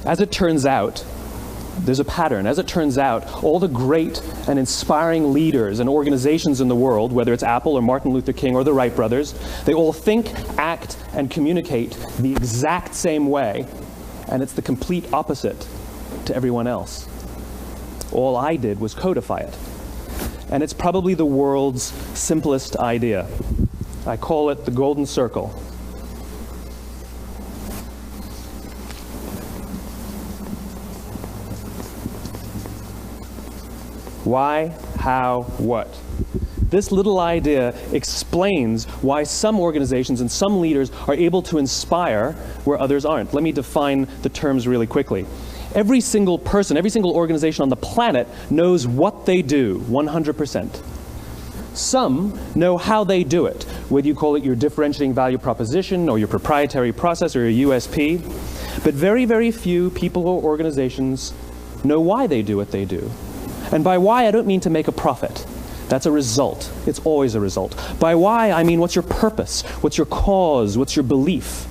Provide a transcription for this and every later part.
As it turns out, there's a pattern. As it turns out, all the great and inspiring leaders and organizations in the world, whether it's Apple or Martin Luther King or the Wright brothers, they all think, act, and communicate the exact same way, and it's the complete opposite to everyone else. All I did was codify it. And it's probably the world's simplest idea. I call it the golden circle. Why, how, what? This little idea explains why some organizations and some leaders are able to inspire where others aren't. Let me define the terms really quickly. Every single person, every single organization on the planet knows what they do, 100%. Some know how they do it, whether you call it your differentiating value proposition or your proprietary process or your USP. But very, very few people or organizations know why they do what they do. And by why, I don't mean to make a profit. That's a result. It's always a result. By why, I mean what's your purpose? What's your cause? What's your belief?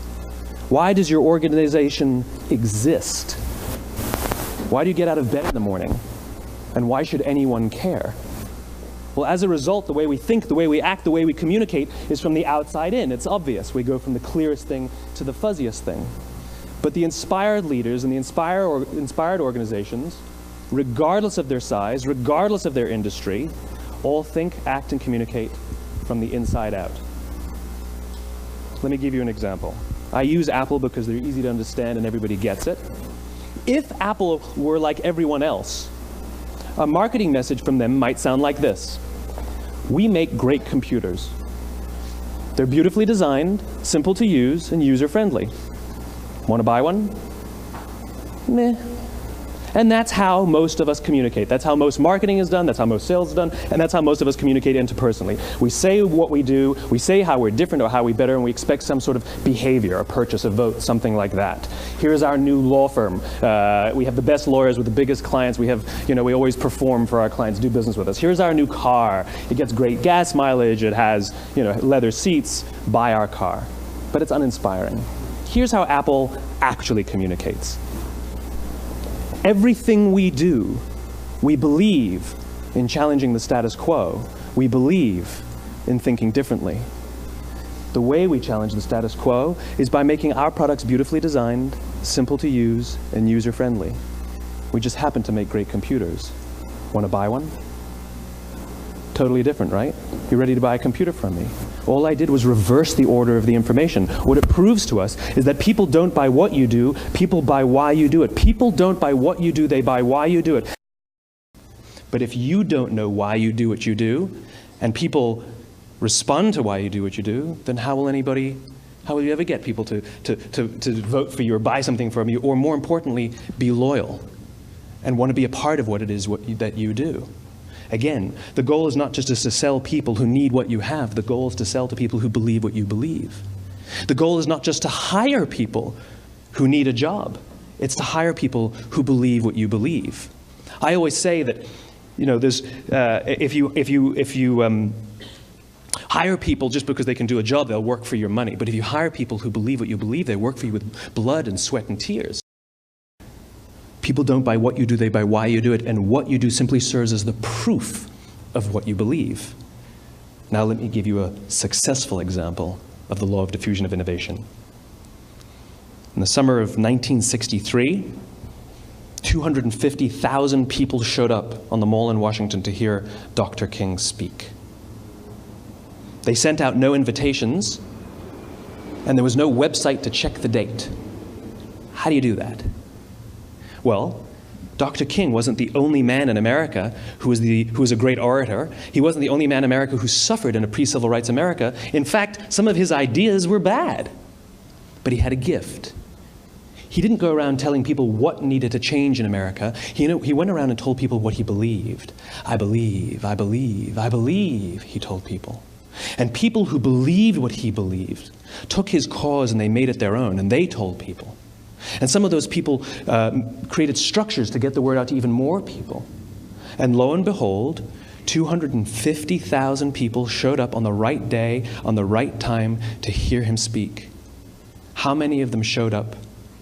Why does your organization exist? Why do you get out of bed in the morning? And why should anyone care? Well, as a result, the way we think, the way we act, the way we communicate is from the outside in. It's obvious. We go from the clearest thing to the fuzziest thing. But the inspired leaders and the inspired organizations, regardless of their size, regardless of their industry, all think, act, and communicate from the inside out. Let me give you an example. I use Apple because they're easy to understand and everybody gets it. If Apple were like everyone else, a marketing message from them might sound like this. We make great computers. They're beautifully designed, simple to use, and user-friendly. Want to buy one? Meh. And that's how most of us communicate. That's how most marketing is done, that's how most sales is done, and that's how most of us communicate interpersonally. We say what we do, we say how we're different or how we're better, and we expect some sort of behavior, a purchase, a vote, something like that. Here's our new law firm. We have the best lawyers with the biggest clients. We have, we always perform for our clients, do business with us. Here's our new car. It gets great gas mileage. It has, leather seats. Buy our car. But it's uninspiring. Here's how Apple actually communicates. Everything we do, we believe in challenging the status quo. We believe in thinking differently. The way we challenge the status quo is by making our products beautifully designed, simple to use, and user-friendly. We just happen to make great computers. Want to buy one? Totally different, right? You're ready to buy a computer from me. All I did was reverse the order of the information. What it proves to us is that people don't buy what you do, people buy why you do it. People don't buy what you do, they buy why you do it. But if you don't know why you do what you do, and people respond to why you do what you do, then how will you ever get people to vote for you or buy something from you, or more importantly, be loyal and want to be a part of what it is that you do? Again, the goal is not just to sell people who need what you have. The goal is to sell to people who believe what you believe. The goal is not just to hire people who need a job. It's to hire people who believe what you believe. I always say that, there's if you hire people just because they can do a job, they'll work for your money. But if you hire people who believe what you believe, they work for you with blood and sweat and tears. People don't buy what you do, they buy why you do it, and what you do simply serves as the proof of what you believe. Now let me give you a successful example of the law of diffusion of innovation. In the summer of 1963, 250,000 people showed up on the Mall in Washington to hear Dr. King speak. They sent out no invitations, and there was no website to check the date. How do you do that? Well, Dr. King wasn't the only man in America who was a great orator. He wasn't the only man in America who suffered in a pre-civil rights America. In fact, some of his ideas were bad. But he had a gift. He didn't go around telling people what needed to change in America. He went around and told people what he believed. I believe, I believe, I believe, he told people. And people who believed what he believed took his cause and they made it their own, and they told people. And some of those people created structures to get the word out to even more people. And lo and behold, 250,000 people showed up on the right day, on the right time to hear him speak. How many of them showed up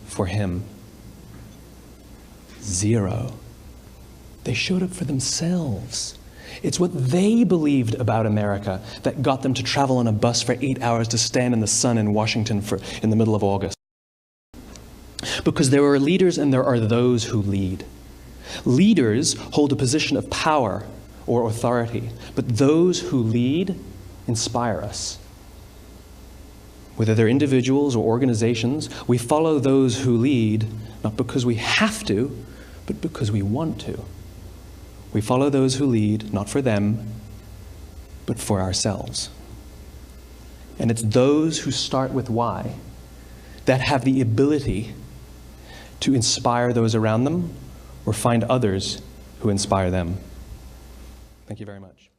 for him? Zero. They showed up for themselves. It's what they believed about America that got them to travel on a bus for 8 hours to stand in the sun in Washington in the middle of August. Because there are leaders and there are those who lead. Leaders hold a position of power or authority, but those who lead inspire us. Whether they're individuals or organizations, we follow those who lead not because we have to, but because we want to. We follow those who lead not for them, but for ourselves. And it's those who start with why that have the ability to inspire those around them or find others who inspire them. Thank you very much.